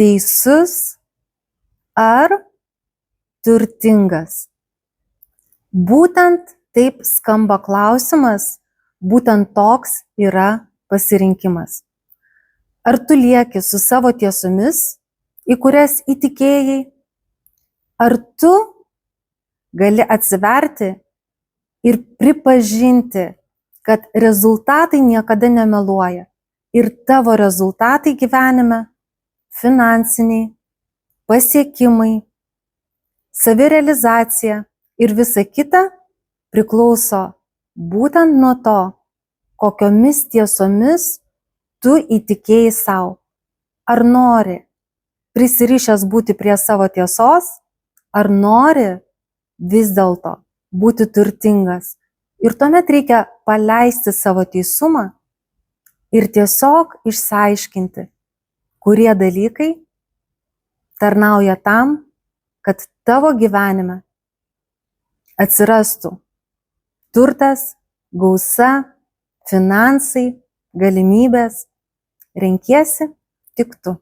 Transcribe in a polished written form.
teisus ar turtingas? Būtent taip skamba klausimas, būtent toks yra pasirinkimas. Ar tu lieki su savo tiesomis, į kurias įtikėjai, ar tu gali atsiverti ir pripažinti, kad rezultatai niekada nemeluoja ir tavo rezultatai gyvenime, finansiniai, pasiekimai, savirealizacija ir visa kita priklauso būtent nuo to, kokiomis tiesomis tu įtikėjai savo. Ar nori prisirišęs būti prie savo tiesos, ar nori vis dėlto būti turtingas. Ir tuomet reikia paleisti savo teisumą ir tiesiog išsiaiškinti, kurie dalykai tarnauja tam, kad tavo gyvenime atsirastų turtas, gausa, finansai, galimybės. Renkiesi tik tu.